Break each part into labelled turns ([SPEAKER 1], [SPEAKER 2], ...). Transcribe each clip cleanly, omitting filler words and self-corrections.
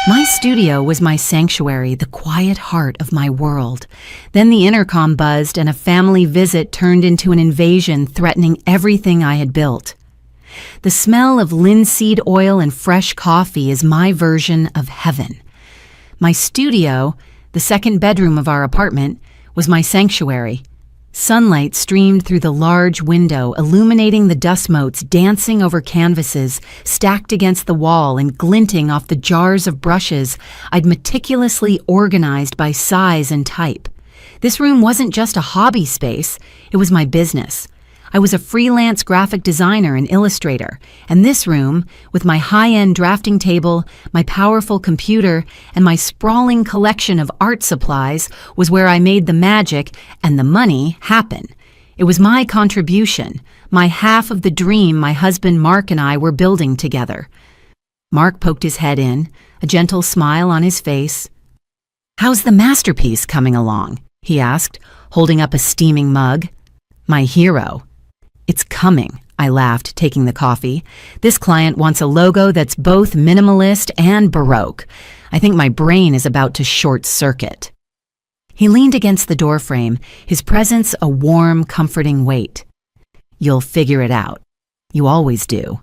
[SPEAKER 1] My studio was my sanctuary, the quiet heart of my world. Then the intercom buzzed and a family visit turned into an invasion threatening everything I had built. The smell of linseed oil and fresh coffee is my version of heaven. My studio, the second bedroom of our apartment, was my sanctuary. Sunlight streamed through the large window, illuminating the dust motes dancing over canvases stacked against the wall and glinting off the jars of brushes I'd meticulously organized by size and type. This room wasn't just a hobby space, it was my business. I was a freelance graphic designer and illustrator, and this room, with my high-end drafting table, my powerful computer, and my sprawling collection of art supplies, was where I made the magic and the money happen. It was my contribution, my half of the dream my husband Mark and I were building together. Mark poked his head in, a gentle smile on his face. "How's the masterpiece coming along?" he asked, holding up a steaming mug. "My hero." "It's coming," I laughed, taking the coffee. "This client wants a logo that's both minimalist and Baroque. I think my brain is about to short-circuit." He leaned against the doorframe, his presence a warm, comforting weight. "You'll figure it out. You always do."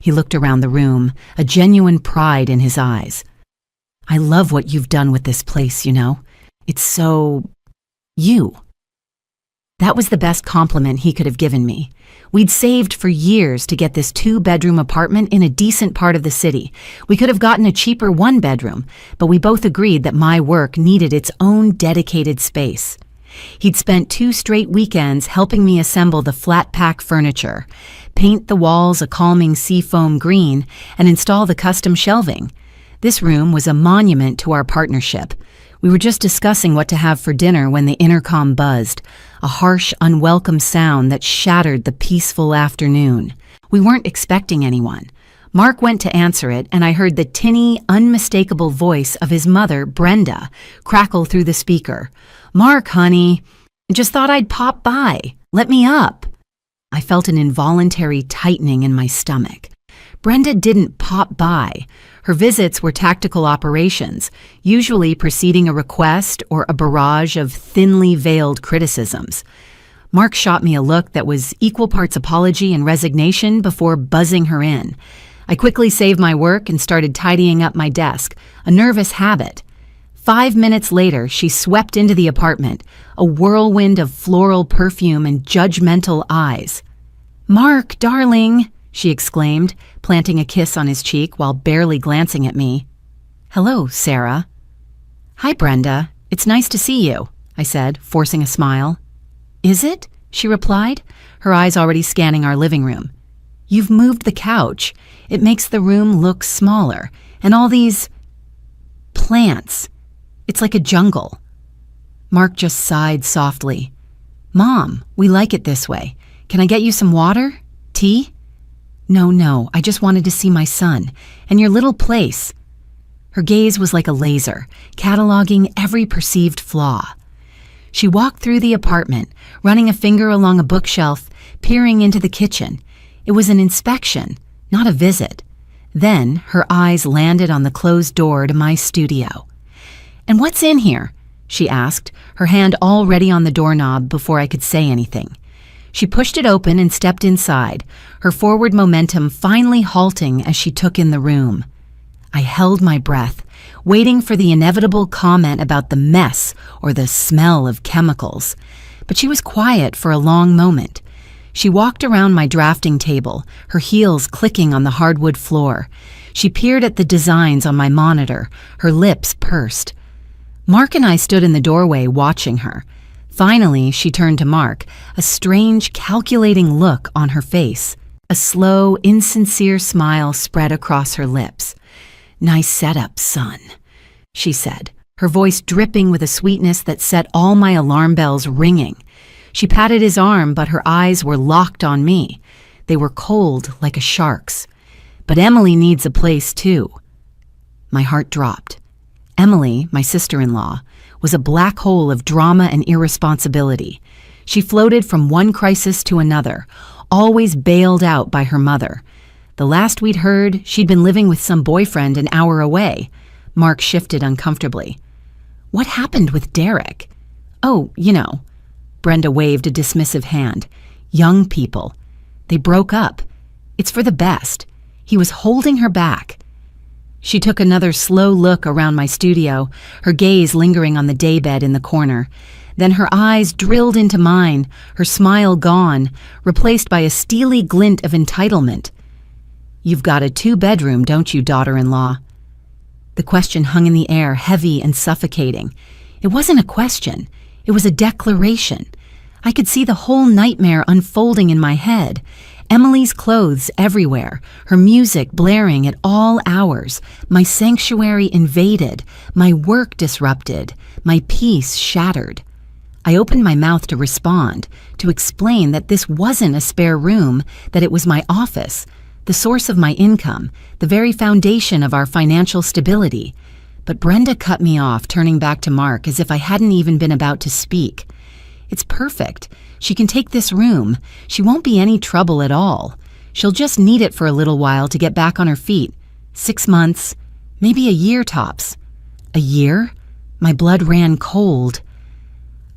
[SPEAKER 1] He looked around the room, a genuine pride in his eyes. "I love what you've done with this place, you know. It's so... you." That was the best compliment he could have given me. We'd saved for years to get this 2-bedroom apartment in a decent part of the city. We could have gotten a cheaper 1-bedroom, but we both agreed that my work needed its own dedicated space. He'd spent 2 straight weekends helping me assemble the flat-pack furniture, paint the walls a calming seafoam green, and install the custom shelving. This room was a monument to our partnership. We were just discussing what to have for dinner when the intercom buzzed, a harsh, unwelcome sound that shattered the peaceful afternoon. We weren't expecting anyone. Mark went to answer it, and I heard the tinny, unmistakable voice of his mother, Brenda, crackle through the speaker. "Mark, honey, just thought I'd pop by. Let me up." I felt an involuntary tightening in my stomach. Brenda didn't pop by. Her visits were tactical operations, usually preceding a request or a barrage of thinly veiled criticisms. Mark shot me a look that was equal parts apology and resignation before buzzing her in. I quickly saved my work and started tidying up my desk, a nervous habit. 5 minutes later, she swept into the apartment, a whirlwind of floral perfume and judgmental eyes. "Mark, darling," she exclaimed, planting a kiss on his cheek while barely glancing at me. "Hello, Sarah." "Hi, Brenda. It's nice to see you," I said, forcing a smile. "Is it?" she replied, her eyes already scanning our living room. "You've moved the couch. It makes the room look smaller. And all these... plants. It's like a jungle." Mark just sighed softly. "Mom, we like it this way. Can I get you some water? Tea?" No, I just wanted to see my son, and your little place." Her gaze was like a laser, cataloging every perceived flaw. She walked through the apartment, running a finger along a bookshelf, peering into the kitchen. It was an inspection, not a visit. Then her eyes landed on the closed door to my studio. "And what's in here?" she asked, her hand already on the doorknob before I could say anything. She pushed it open and stepped inside, her forward momentum finally halting as she took in the room. I held my breath, waiting for the inevitable comment about the mess or the smell of chemicals. But she was quiet for a long moment. She walked around my drafting table, her heels clicking on the hardwood floor. She peered at the designs on my monitor, her lips pursed. Mark and I stood in the doorway watching her. Finally, she turned to Mark, a strange, calculating look on her face. A slow, insincere smile spread across her lips. "Nice setup, son," she said, her voice dripping with a sweetness that set all my alarm bells ringing. She patted his arm, but her eyes were locked on me. They were cold like a shark's. "But Emily needs a place, too." My heart dropped. Emily, my sister-in-law, was a black hole of drama and irresponsibility. She floated from one crisis to another, always bailed out by her mother. The last we'd heard, she'd been living with some boyfriend an hour away. Mark shifted uncomfortably. What happened with Derek? Oh, Brenda waved a dismissive hand. Young people. They broke up. It's for the best. He was holding her back. She took another slow look around my studio, her gaze lingering on the daybed in the corner. Then her eyes drilled into mine, her smile gone, replaced by a steely glint of entitlement. You've got a 2-bedroom, don't you, daughter-in-law? The question hung in the air, heavy and suffocating. It wasn't a question. It was a declaration. I could see the whole nightmare unfolding in my head. Emily's clothes everywhere, her music blaring at all hours, my sanctuary invaded, my work disrupted, my peace shattered. I opened my mouth to respond, to explain that this wasn't a spare room, that it was my office, the source of my income, the very foundation of our financial stability. But Brenda cut me off, turning back to Mark as if I hadn't even been about to speak. It's perfect. She can take this room. She won't be any trouble at all. She'll just need it for a little while to get back on her feet. 6 months, maybe a year tops. A year? My blood ran cold.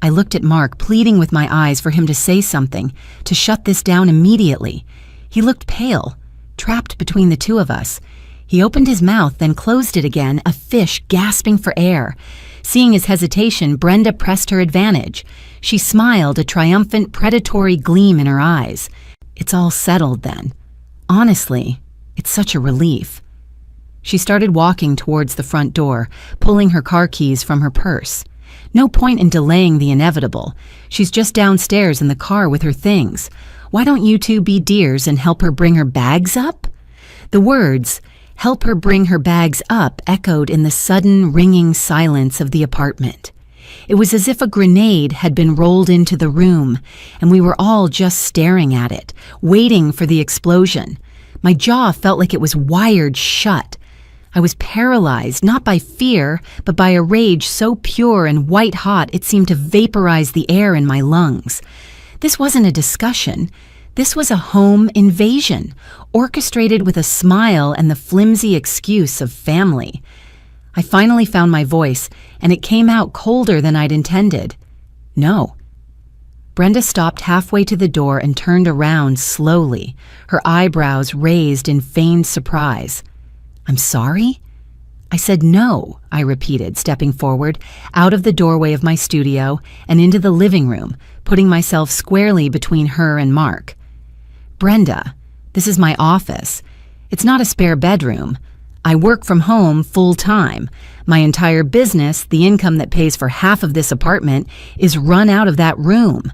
[SPEAKER 1] I looked at Mark, pleading with my eyes for him to say something, to shut this down immediately. He looked pale, trapped between the two of us. He opened his mouth, then closed it again, a fish gasping for air. Seeing his hesitation, Brenda pressed her advantage. She smiled, a triumphant, predatory gleam in her eyes. It's all settled then. Honestly, it's such a relief. She started walking towards the front door, pulling her car keys from her purse. No point in delaying the inevitable. She's just downstairs in the car with her things. Why don't you two be dears and help her bring her bags up? The words, "help her bring her bags up," echoed in the sudden, ringing silence of the apartment. It was as if a grenade had been rolled into the room, and we were all just staring at it, waiting for the explosion. My jaw felt like it was wired shut. I was paralyzed, not by fear, but by a rage so pure and white-hot it seemed to vaporize the air in my lungs. This wasn't a discussion. This was a home invasion, orchestrated with a smile and the flimsy excuse of family. I finally found my voice, and it came out colder than I'd intended. No. Brenda stopped halfway to the door and turned around slowly, her eyebrows raised in feigned surprise. I'm sorry? I said no, I repeated, stepping forward, out of the doorway of my studio and into the living room, putting myself squarely between her and Mark. Brenda, this is my office. It's not a spare bedroom. I work from home full-time. My entire business, the income that pays for half of this apartment, is run out of that room.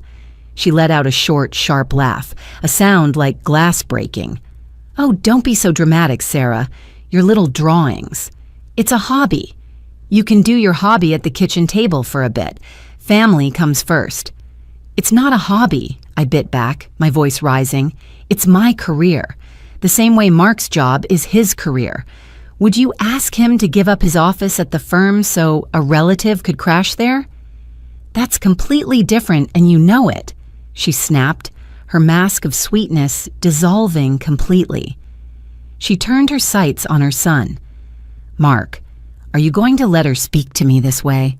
[SPEAKER 1] She let out a short, sharp laugh, a sound like glass breaking. Oh, don't be so dramatic, Sarah. Your little drawings. It's a hobby. You can do your hobby at the kitchen table for a bit. Family comes first. It's not a hobby, I bit back, my voice rising. It's my career. The same way Mark's job is his career. Would you ask him to give up his office at the firm so a relative could crash there? That's completely different, and you know it, she snapped, her mask of sweetness dissolving completely. She turned her sights on her son. Mark, are you going to let her speak to me this way?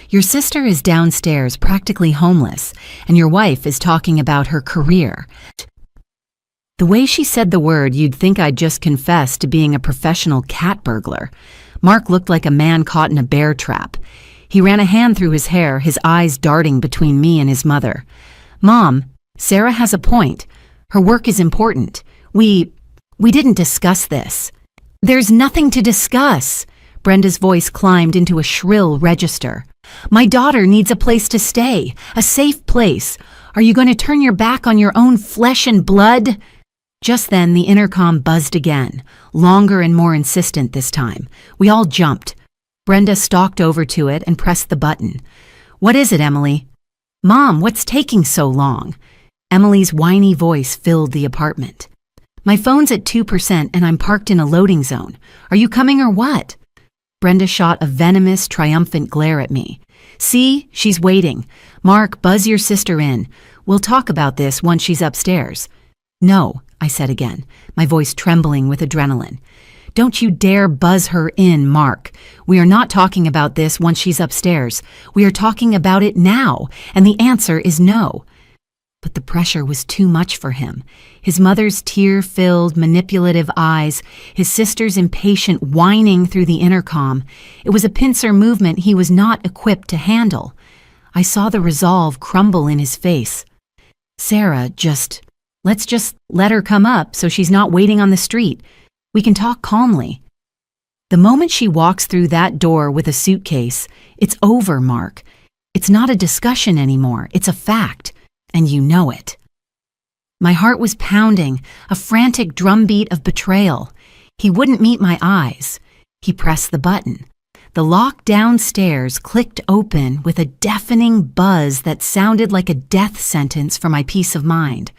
[SPEAKER 1] Your sister is downstairs, practically homeless, and your wife is talking about her career. The way she said the word, you'd think I'd just confessed to being a professional cat burglar. Mark looked like a man caught in a bear trap. He ran a hand through his hair, his eyes darting between me and his mother. Mom, Sarah has a point. Her work is important. We didn't discuss this. There's nothing to discuss. Brenda's voice climbed into a shrill register. My daughter needs a place to stay, a safe place. Are you going to turn your back on your own flesh and blood? Just then, the intercom buzzed again, longer and more insistent this time. We all jumped. Brenda stalked over to it and pressed the button. What is it, Emily? Mom, what's taking so long? Emily's whiny voice filled the apartment. My phone's at 2% and I'm parked in a loading zone. Are you coming or what? Brenda shot a venomous, triumphant glare at me. See, she's waiting. Mark, buzz your sister in. We'll talk about this once she's upstairs. No, I said again, my voice trembling with adrenaline. Don't you dare buzz her in, Mark. We are not talking about this once she's upstairs. We are talking about it now, and the answer is no. But the pressure was too much for him. His mother's tear-filled, manipulative eyes, his sister's impatient whining through the intercom. It was a pincer movement he was not equipped to handle. I saw the resolve crumble in his face. Sarah, let's just let her come up so she's not waiting on the street. We can talk calmly. The moment she walks through that door with a suitcase, it's over, Mark. It's not a discussion anymore. It's a fact. And you know it. My heart was pounding, a frantic drumbeat of betrayal. He wouldn't meet my eyes. He pressed the button. The lock downstairs clicked open with a deafening buzz that sounded like a death sentence for my peace of mind.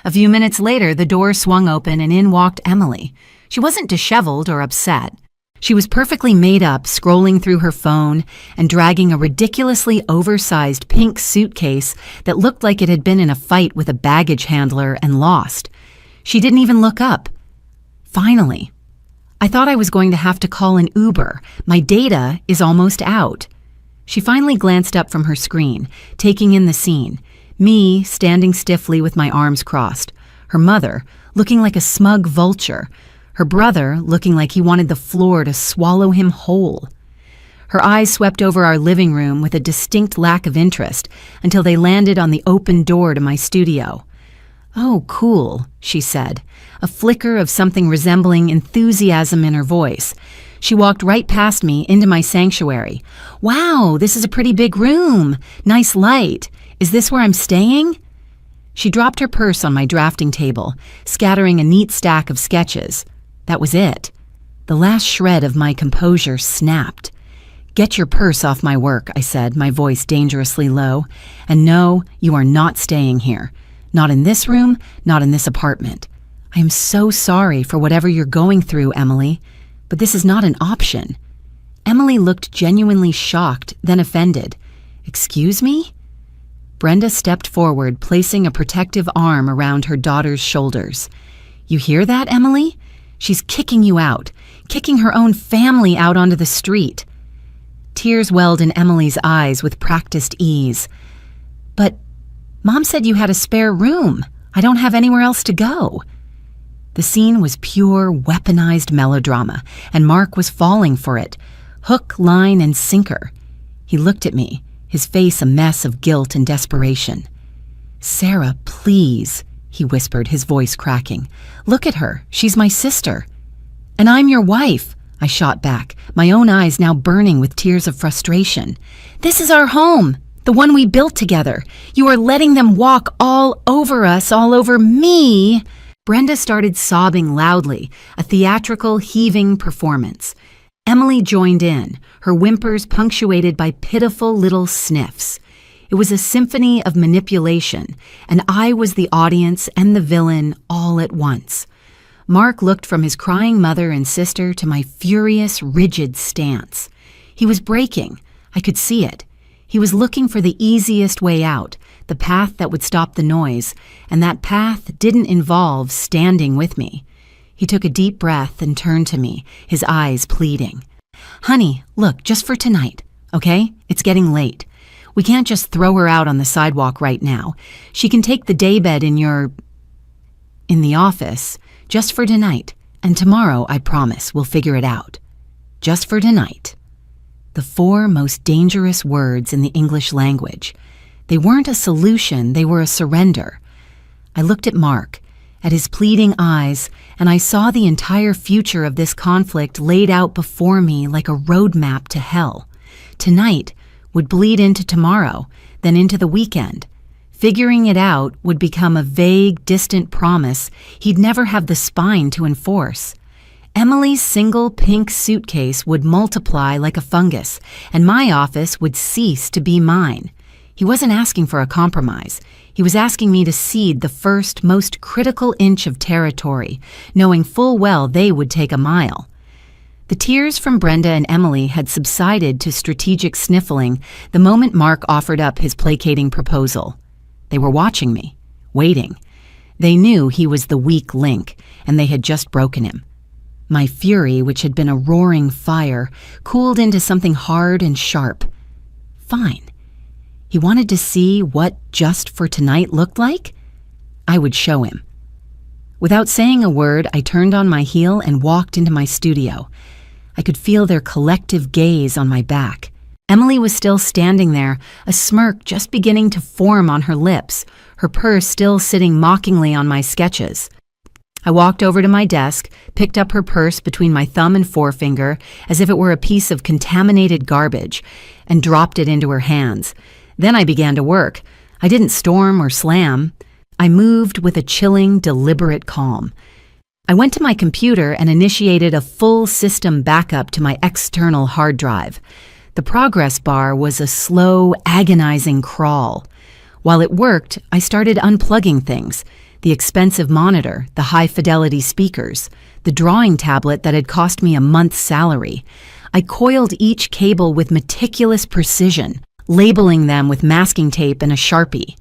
[SPEAKER 1] A few minutes later, the door swung open and in walked Emily. She wasn't disheveled or upset. She was perfectly made up, scrolling through her phone and dragging a ridiculously oversized pink suitcase that looked like it had been in a fight with a baggage handler and lost. She didn't even look up. Finally, I thought I was going to have to call an Uber. My data is almost out. She finally glanced up from her screen, taking in the scene. Me, standing stiffly with my arms crossed. Her mother, looking like a smug vulture. Her brother, looking like he wanted the floor to swallow him whole. Her eyes swept over our living room with a distinct lack of interest until they landed on the open door to my studio. "Oh, cool," she said, a flicker of something resembling enthusiasm in her voice. She walked right past me into my sanctuary. "Wow, this is a pretty big room. Nice light. Is this where I'm staying?" She dropped her purse on my drafting table, scattering a neat stack of sketches. That was it. The last shred of my composure snapped. "Get your purse off my work," I said, my voice dangerously low. "And no, you are not staying here. Not in this room, not in this apartment. I am so sorry for whatever you're going through, Emily, but this is not an option." Emily looked genuinely shocked, then offended. "Excuse me?" Brenda stepped forward, placing a protective arm around her daughter's shoulders. "You hear that, Emily? She's kicking you out, kicking her own family out onto the street." Tears welled in Emily's eyes with practiced ease. "But Mom said you had a spare room. I don't have anywhere else to go." The scene was pure, weaponized melodrama, and Mark was falling for it. Hook, line, and sinker. He looked at me, his face a mess of guilt and desperation. "Sarah, please," he whispered, his voice cracking. "Look at her. She's my sister." "And I'm your wife," I shot back, my own eyes now burning with tears of frustration. "This is our home, the one we built together. You are letting them walk all over us, all over me." Brenda started sobbing loudly, a theatrical, heaving performance. Emily joined in, her whimpers punctuated by pitiful little sniffs. It was a symphony of manipulation, and I was the audience and the villain all at once. Mark looked from his crying mother and sister to my furious, rigid stance. He was breaking. I could see it. He was looking for the easiest way out, the path that would stop the noise, and that path didn't involve standing with me. He took a deep breath and turned to me, his eyes pleading. "Honey, look, just for tonight, okay? It's getting late. We can't just throw her out on the sidewalk right now. She can take the daybed in the office, just for tonight. And tomorrow, I promise, we'll figure it out. Just for tonight." The 4 most dangerous words in the English language. They weren't a solution, they were a surrender. I looked at Mark, at his pleading eyes, and I saw the entire future of this conflict laid out before me like a roadmap to hell. Tonight would bleed into tomorrow, then into the weekend. Figuring it out would become a vague, distant promise he'd never have the spine to enforce. Emily's single pink suitcase would multiply like a fungus, and my office would cease to be mine. He wasn't asking for a compromise. He was asking me to cede the first, most critical inch of territory, knowing full well they would take a mile. The tears from Brenda and Emily had subsided to strategic sniffling the moment Mark offered up his placating proposal. They were watching me, waiting. They knew he was the weak link, and they had just broken him. My fury, which had been a roaring fire, cooled into something hard and sharp. Fine. He wanted to see what just for tonight looked like? I would show him. Without saying a word, I turned on my heel and walked into my studio. I could feel their collective gaze on my back. Emily was still standing there, a smirk just beginning to form on her lips, her purse still sitting mockingly on my sketches. I walked over to my desk, picked up her purse between my thumb and forefinger as if it were a piece of contaminated garbage, and dropped it into her hands. Then I began to work. I didn't storm or slam. I moved with a chilling, deliberate calm. I went to my computer and initiated a full system backup to my external hard drive. The progress bar was a slow, agonizing crawl. While it worked, I started unplugging things: the expensive monitor, the high-fidelity speakers, the drawing tablet that had cost me a month's salary. I coiled each cable with meticulous precision, labeling them with masking tape and a Sharpie.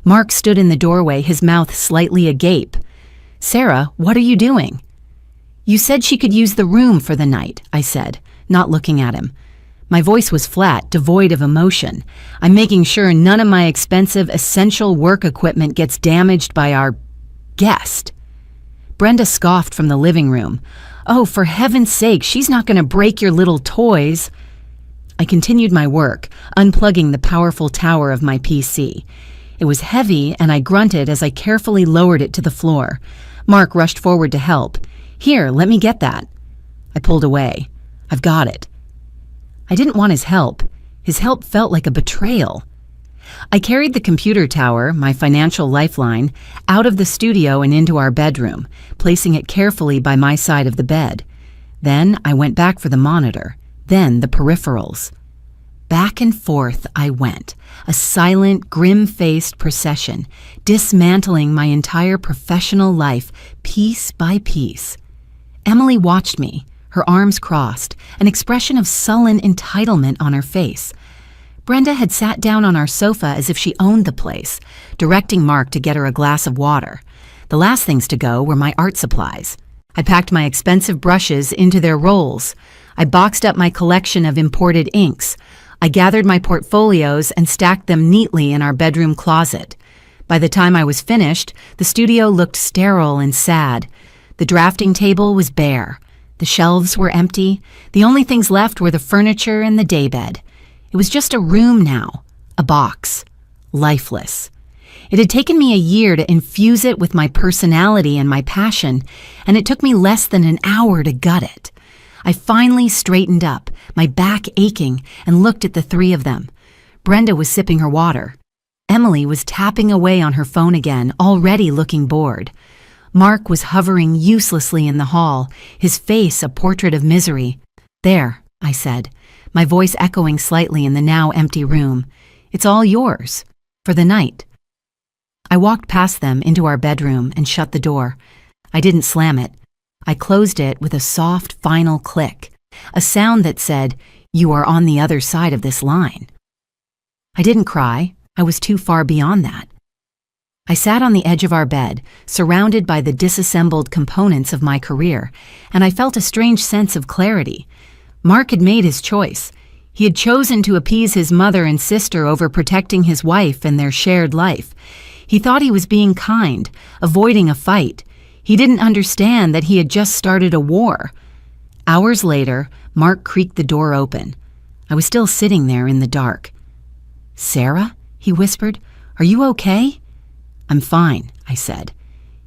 [SPEAKER 1] Mark stood in the doorway, his mouth slightly agape. "Sarah, what are you doing?" "You said she could use the room for the night," I said, not looking at him. My voice was flat, devoid of emotion. "I'm making sure none of my expensive, essential work equipment gets damaged by our guest." Brenda scoffed from the living room. "Oh, for heaven's sake, she's not going to break your little toys." I continued my work, unplugging the powerful tower of my PC. It was heavy, and I grunted as I carefully lowered it to the floor. Mark rushed forward to help. "Here, let me get that." I pulled away. "I've got it." I didn't want his help. His help felt like a betrayal. I carried the computer tower, my financial lifeline, out of the studio and into our bedroom, placing it carefully by my side of the bed. Then I went back for the monitor, then the peripherals. Back and forth I went, a silent, grim-faced procession, dismantling my entire professional life piece by piece. Emily watched me, her arms crossed, an expression of sullen entitlement on her face. Brenda had sat down on our sofa as if she owned the place, directing Mark to get her a glass of water. The last things to go were my art supplies. I packed my expensive brushes into their rolls. I boxed up my collection of imported inks. I gathered my portfolios and stacked them neatly in our bedroom closet. By the time I was finished, the studio looked sterile and sad. The drafting table was bare. The shelves were empty. The only things left were the furniture and the daybed. It was just a room now, a box, lifeless. It had taken me a year to infuse it with my personality and my passion, and it took me less than an hour to gut it. I finally straightened up, my back aching, and looked at the three of them. Brenda was sipping her water. Emily was tapping away on her phone again, already looking bored. Mark was hovering uselessly in the hall, his face a portrait of misery. "There," I said, my voice echoing slightly in the now empty room. "It's all yours, for the night." I walked past them into our bedroom and shut the door. I didn't slam it. I closed it with a soft, final click, a sound that said, "You are on the other side of this line." I didn't cry. I was too far beyond that. I sat on the edge of our bed, surrounded by the disassembled components of my career, and I felt a strange sense of clarity. Mark had made his choice. He had chosen to appease his mother and sister over protecting his wife and their shared life. He thought he was being kind, avoiding a fight. He didn't understand that he had just started a war. Hours later, Mark creaked the door open. I was still sitting there in the dark. "Sarah?" he whispered. "Are you okay?" "I'm fine," I said.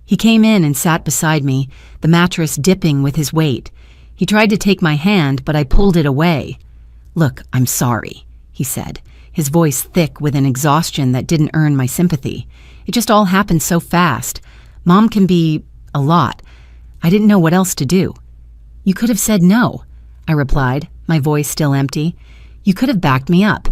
[SPEAKER 1] He came in and sat beside me, the mattress dipping with his weight. He tried to take my hand, but I pulled it away. "Look, I'm sorry," he said, his voice thick with an exhaustion that didn't earn my sympathy. "It just all happened so fast. Mom can be a lot. I didn't know what else to do." "You could have said no," I replied, my voice still empty. "You could have backed me up.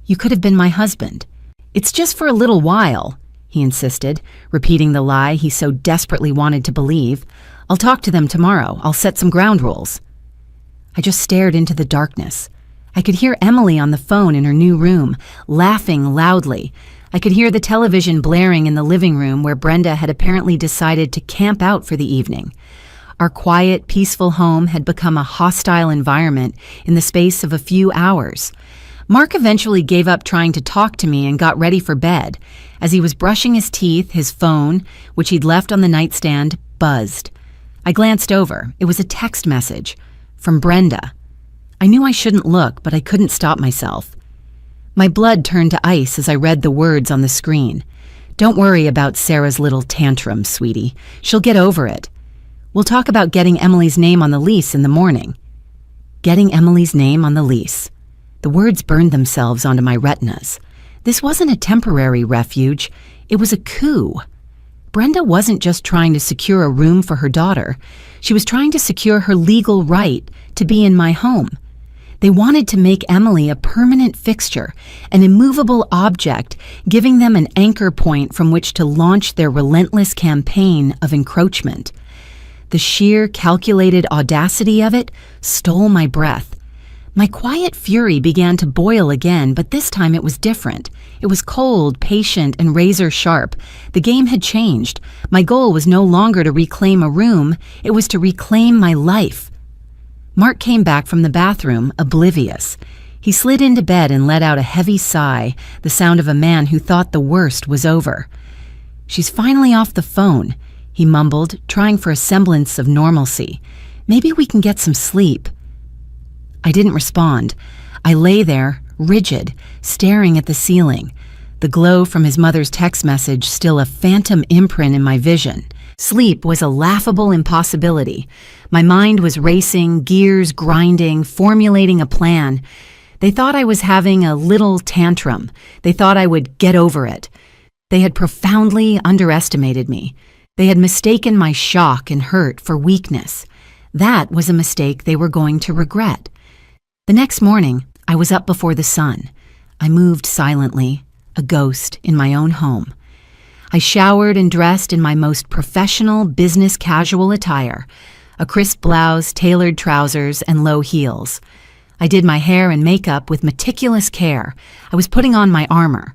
[SPEAKER 1] You could have been my husband. It's just for a little while," he insisted, repeating the lie he so desperately wanted to believe. "I'll talk to them tomorrow. I'll set some ground rules." I just stared into the darkness. I could hear Emily on the phone in her new room, laughing loudly. I could hear the television blaring in the living room where Brenda had apparently decided to camp out for the evening. Our quiet, peaceful home had become a hostile environment in the space of a few hours. Mark eventually gave up trying to talk to me and got ready for bed. As he was brushing his teeth, his phone, which he'd left on the nightstand, buzzed. I glanced over. It was a text message from Brenda. I knew I shouldn't look, but I couldn't stop myself. My blood turned to ice as I read the words on the screen. Don't worry about Sarah's little tantrum, sweetie. She'll get over it. We'll talk about getting Emily's name on the lease in the morning. Getting Emily's name on the lease. The words burned themselves onto my retinas. This wasn't a temporary refuge. It was a coup. Brenda wasn't just trying to secure a room for her daughter. She was trying to secure her legal right to be in my home. They wanted to make Emily a permanent fixture, an immovable object, giving them an anchor point from which to launch their relentless campaign of encroachment. The sheer, calculated audacity of it stole my breath. My quiet fury began to boil again, but this time it was different. It was cold, patient, and razor-sharp. The game had changed. My goal was no longer to reclaim a room. It was to reclaim my life. Mark came back from the bathroom, oblivious. He slid into bed and let out a heavy sigh, the sound of a man who thought the worst was over. She's finally off the phone, he mumbled, trying for a semblance of normalcy. Maybe we can get some sleep. I didn't respond. I lay there, rigid, staring at the ceiling, the glow from his mother's text message still a phantom imprint in my vision. Sleep was a laughable impossibility. My mind was racing, gears grinding, formulating a plan. They thought I was having a little tantrum. They thought I would get over it. They had profoundly underestimated me. They had mistaken my shock and hurt for weakness. That was a mistake they were going to regret. The next morning, I was up before the sun. I moved silently, a ghost in my own home. I showered and dressed in my most professional, business casual attire, a crisp blouse, tailored trousers, and low heels. I did my hair and makeup with meticulous care. I was putting on my armor.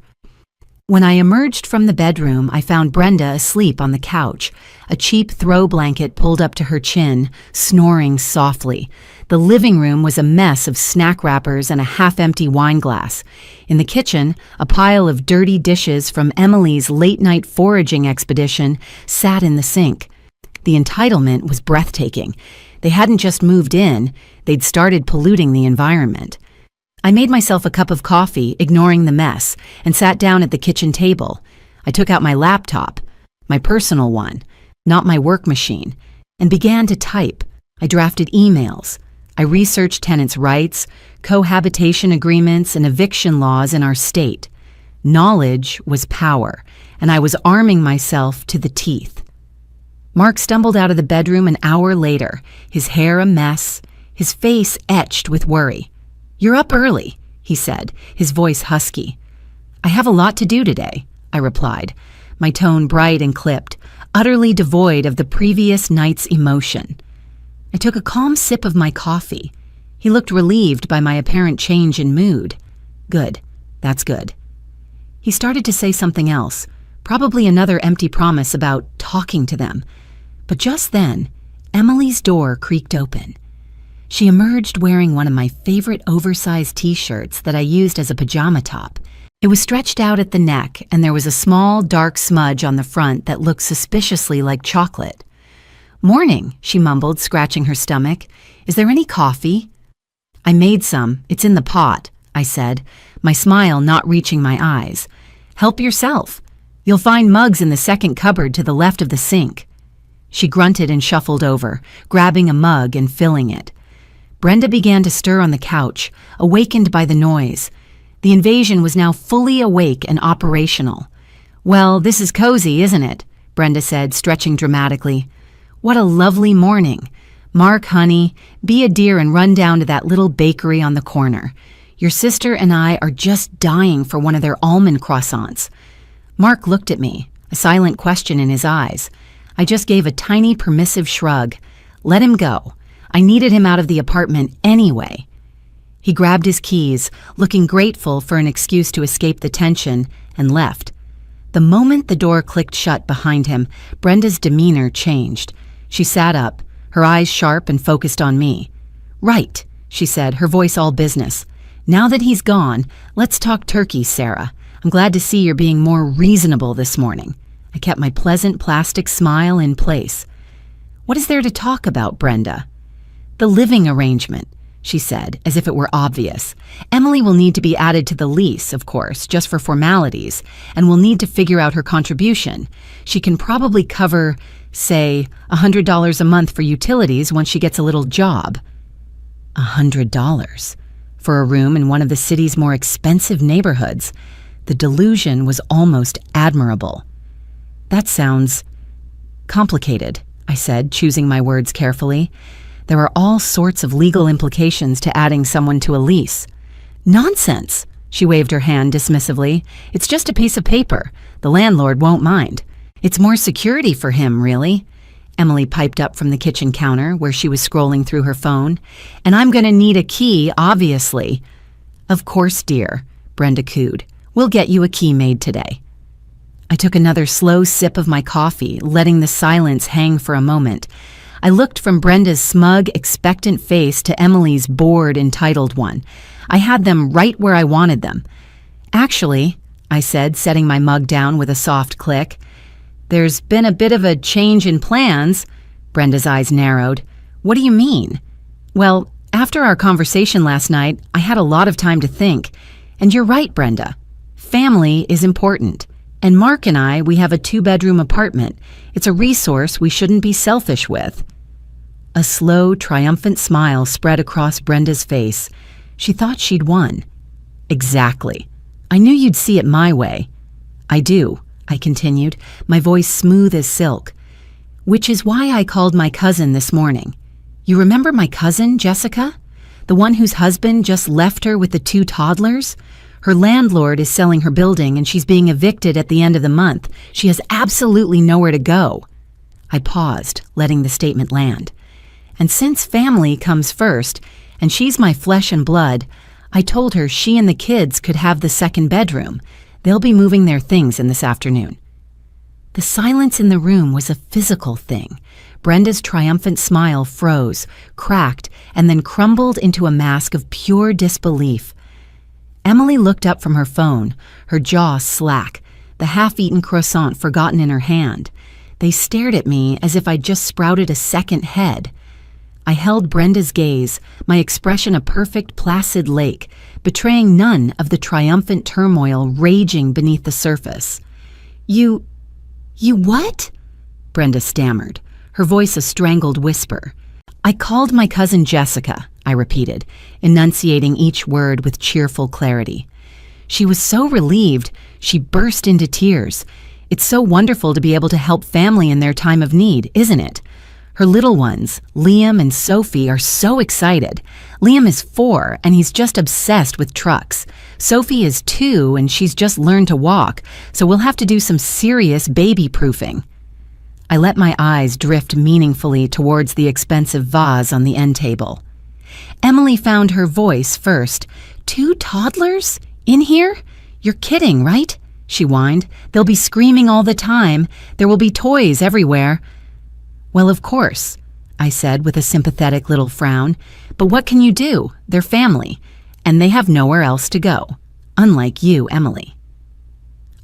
[SPEAKER 1] When I emerged from the bedroom, I found Brenda asleep on the couch, a cheap throw blanket pulled up to her chin, snoring softly. The living room was a mess of snack wrappers and a half-empty wine glass. In the kitchen, a pile of dirty dishes from Emily's late-night foraging expedition sat in the sink. The entitlement was breathtaking. They hadn't just moved in, they'd started polluting the environment. I made myself a cup of coffee, ignoring the mess, and sat down at the kitchen table. I took out my laptop, my personal one, not my work machine, and began to type. I drafted emails. I researched tenants' rights, cohabitation agreements, and eviction laws in our state. Knowledge was power, and I was arming myself to the teeth. Mark stumbled out of the bedroom an hour later, his hair a mess, his face etched with worry. "You're up early," he said, his voice husky. "I have a lot to do today," I replied, my tone bright and clipped, utterly devoid of the previous night's emotion. I took a calm sip of my coffee. He looked relieved by my apparent change in mood. Good. That's good. He started to say something else, probably another empty promise about talking to them. But just then, Emily's door creaked open. She emerged wearing one of my favorite oversized t-shirts that I used as a pajama top. It was stretched out at the neck, and there was a small, dark smudge on the front that looked suspiciously like chocolate. "Morning," she mumbled, scratching her stomach. "Is there any coffee?" "I made some. It's in the pot," I said, my smile not reaching my eyes. "Help yourself. You'll find mugs in the second cupboard to the left of the sink." She grunted and shuffled over, grabbing a mug and filling it. Brenda began to stir on the couch, awakened by the noise. The invasion was now fully awake and operational. "Well, this is cozy, isn't it?" Brenda said, stretching dramatically. "What a lovely morning. Mark, honey, be a dear and run down to that little bakery on the corner. Your sister and I are just dying for one of their almond croissants." Mark looked at me, a silent question in his eyes. I just gave a tiny permissive shrug. Let him go. I needed him out of the apartment anyway. He grabbed his keys, looking grateful for an excuse to escape the tension, and left. The moment the door clicked shut behind him, Brenda's demeanor changed. She sat up, her eyes sharp and focused on me. "Right," she said, her voice all business. "Now that he's gone, let's talk turkey, Sarah. I'm glad to see you're being more reasonable this morning." I kept my pleasant plastic smile in place. "What is there to talk about, Brenda?" "The living arrangement," she said, as if it were obvious. "Emily will need to be added to the lease, of course, just for formalities, and we'll need to figure out her contribution. She can probably cover, say, $100 a month for utilities once she gets a little job." $100 for a room in one of the city's more expensive neighborhoods. The delusion was almost admirable. "That sounds complicated," I said, choosing my words carefully. "There are all sorts of legal implications to adding someone to a lease." "Nonsense!" She waved her hand dismissively. "It's just a piece of paper. The landlord won't mind. It's more security for him, really." Emily piped up from the kitchen counter, where she was scrolling through her phone. "And I'm going to need a key, obviously." "Of course, dear," Brenda cooed. "We'll get you a key made today." I took another slow sip of my coffee, letting the silence hang for a moment. I looked from Brenda's smug, expectant face to Emily's bored, entitled one. I had them right where I wanted them. "Actually," I said, setting my mug down with a soft click, "there's been a bit of a change in plans." Brenda's eyes narrowed. "What do you mean?" "Well, after our conversation last night, I had a lot of time to think. And you're right, Brenda. Family is important. And Mark and I, we have a 2-bedroom apartment. It's a resource we shouldn't be selfish with." A slow, triumphant smile spread across Brenda's face. She thought she'd won. "Exactly. I knew you'd see it my way." "I do," I continued, my voice smooth as silk. "Which is why I called my cousin this morning. You remember my cousin, Jessica? The one whose husband just left her with the 2 toddlers? Her landlord is selling her building and she's being evicted at the end of the month. She has absolutely nowhere to go." I paused, letting the statement land. "And since family comes first, and she's my flesh and blood, I told her she and the kids could have the 2nd bedroom. They'll be moving their things in this afternoon." The silence in the room was a physical thing. Brenda's triumphant smile froze, cracked, and then crumbled into a mask of pure disbelief. Emily looked up from her phone, her jaw slack, the half-eaten croissant forgotten in her hand. They stared at me as if I'd just sprouted a second head. I held Brenda's gaze, my expression a perfect placid lake, betraying none of the triumphant turmoil raging beneath the surface. You what?" Brenda stammered, her voice a strangled whisper. "I called my cousin Jessica," I repeated, enunciating each word with cheerful clarity. She was so relieved, she burst into tears. It's so wonderful to be able to help family in their time of need, isn't it? Her little ones, Liam and Sophie, are so excited. Liam is 4, and he's just obsessed with trucks. Sophie is 2, and she's just learned to walk, so we'll have to do some serious baby-proofing. I let my eyes drift meaningfully towards the expensive vase on the end table. Emily found her voice first. 2 toddlers? In here? You're kidding, right?" she whined. "They'll be screaming all the time. There will be toys everywhere." "Well, of course," I said with a sympathetic little frown. "But what can you do? They're family, and they have nowhere else to go. Unlike you, Emily."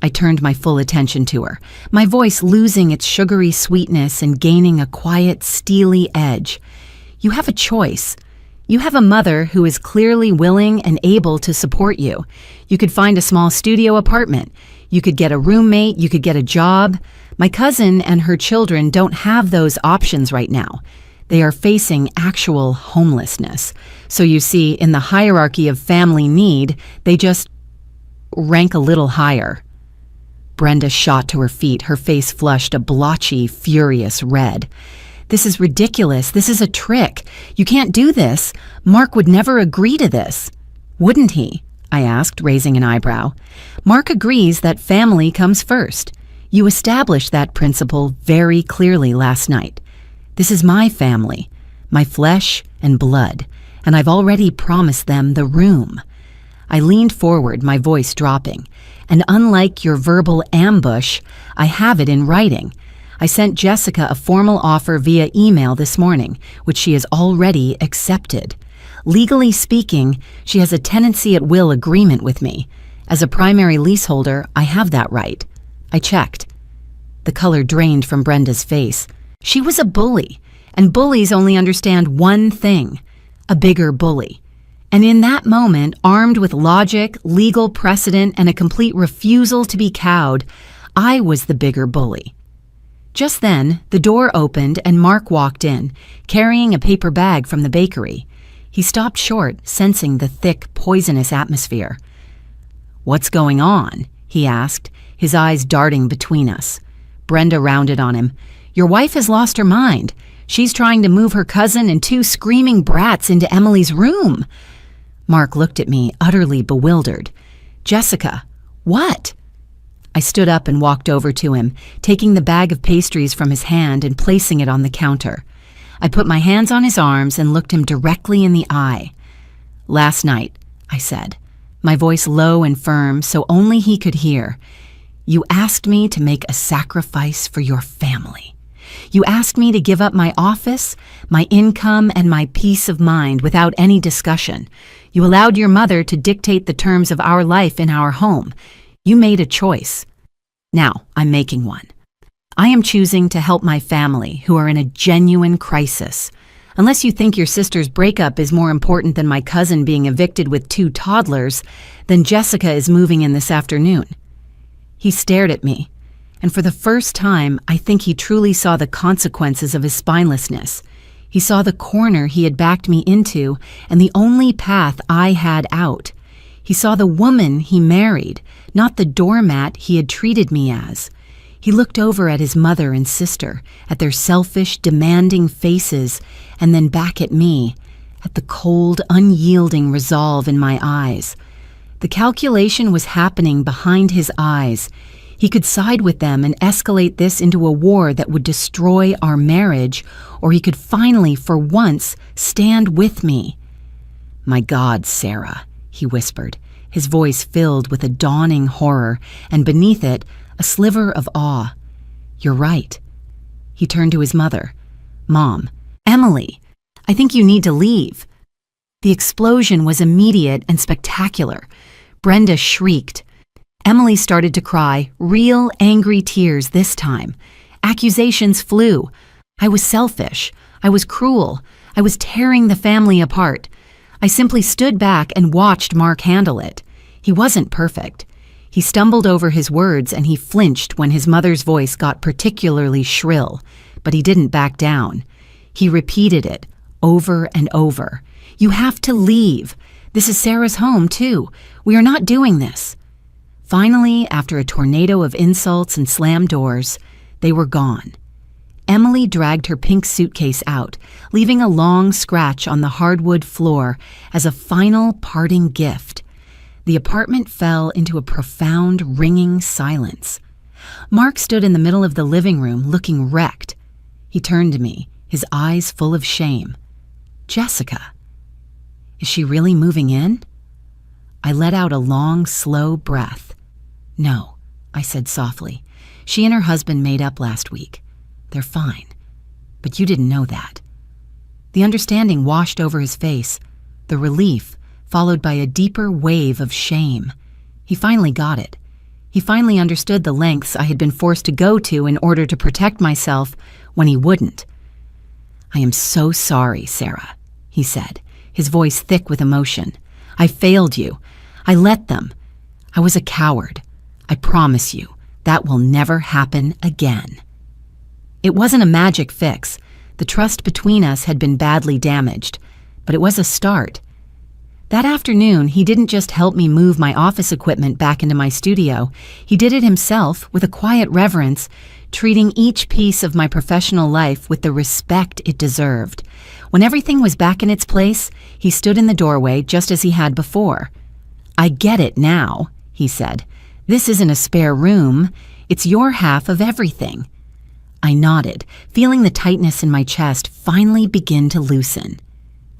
[SPEAKER 1] I turned my full attention to her, my voice losing its sugary sweetness and gaining a quiet, steely edge. "You have a choice. You have a mother who is clearly willing and able to support you. You could find a small studio apartment. You could get a roommate. You could get a job. My cousin and her children don't have those options right now. They are facing actual homelessness. So you see, in the hierarchy of family need, they just rank a little higher." Brenda shot to her feet, her face flushed a blotchy, furious red. "This is ridiculous. This is a trick. You can't do this. Mark would never agree to this." "Wouldn't he?" I asked, raising an eyebrow. "Mark agrees that family comes first. You established that principle very clearly last night. This is my family, my flesh and blood, and I've already promised them the room." I leaned forward, my voice dropping. "And unlike your verbal ambush, I have it in writing. I sent Jessica a formal offer via email this morning, which she has already accepted. Legally speaking, she has a tenancy at will agreement with me. As a primary leaseholder, I have that right. I checked. The color drained from Brenda's face. She was a bully, and bullies only understand one thing: a bigger bully. And in that moment, armed with logic, legal precedent, and a complete refusal to be cowed, I was the bigger bully. Just then, the door opened and Mark walked in, carrying a paper bag from the bakery. He stopped short, sensing the thick, poisonous atmosphere. "What's going on?" he asked, his eyes darting between us. Brenda rounded on him. "Your wife has lost her mind. She's trying to move her cousin and two screaming brats into Emily's room." Mark looked at me, utterly bewildered. "Jessica, what?" I stood up and walked over to him, taking the bag of pastries from his hand and placing it on the counter. I put my hands on his arms and looked him directly in the eye. "Last night," I said, my voice low and firm so only he could hear, "you asked me to make a sacrifice for your family. You asked me to give up my office, my income, and my peace of mind without any discussion. You allowed your mother to dictate the terms of our life in our home. You made a choice. Now I'm making one. I am choosing to help my family, who are in a genuine crisis. Unless you think your sister's breakup is more important than my cousin being evicted with 2 toddlers, then Jessica is moving in this afternoon." He stared at me, and for the first time, I think he truly saw the consequences of his spinelessness. He saw the corner he had backed me into and the only path I had out. He saw the woman he married, not the doormat he had treated me as. He looked over at his mother and sister, at their selfish, demanding faces, and then back at me, at the cold, unyielding resolve in my eyes. The calculation was happening behind his eyes. He could side with them and escalate this into a war that would destroy our marriage, or he could finally, for once, stand with me. "My God, Sarah," he whispered, his voice filled with a dawning horror, and beneath it, a sliver of awe. "You're right." He turned to his mother. "Mom, Emily, I think you need to leave." The explosion was immediate and spectacular. Brenda shrieked. Emily started to cry, real angry tears this time. Accusations flew. I was selfish. I was cruel. I was tearing the family apart. I simply stood back and watched Mark handle it. He wasn't perfect. He stumbled over his words and he flinched when his mother's voice got particularly shrill, but he didn't back down. He repeated it over and over. "You have to leave. This is Sarah's home, too. We are not doing this." Finally, after a tornado of insults and slammed doors, they were gone. Emily dragged her pink suitcase out, leaving a long scratch on the hardwood floor as a final parting gift. The apartment fell into a profound, ringing silence. Mark stood in the middle of the living room, looking wrecked. He turned to me, his eyes full of shame. "Jessica, is she really moving in?" I let out a long, slow breath. "No," I said softly. "She and her husband made up last week. They're fine. But you didn't know that." The understanding washed over his face, the relief followed by a deeper wave of shame. He finally got it. He finally understood the lengths I had been forced to go to in order to protect myself when he wouldn't. "I am so sorry, Sarah," he said, his voice thick with emotion. "I failed you. I let them. I was a coward. I promise you, that will never happen again." It wasn't a magic fix. The trust between us had been badly damaged, but it was a start. That afternoon, he didn't just help me move my office equipment back into my studio. He did it himself with a quiet reverence, treating each piece of my professional life with the respect it deserved. When everything was back in its place, he stood in the doorway just as he had before. "I get it now," he said. "This isn't a spare room. It's your half of everything." I nodded, feeling the tightness in my chest finally begin to loosen.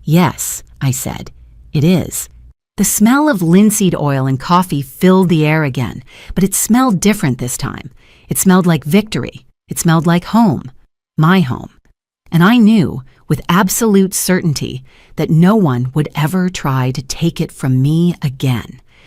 [SPEAKER 1] "Yes," I said, "it is." The smell of linseed oil and coffee filled the air again, but it smelled different this time. It smelled like victory, It smelled like home, my home, and I knew with absolute certainty that no one would ever try to take it from me again.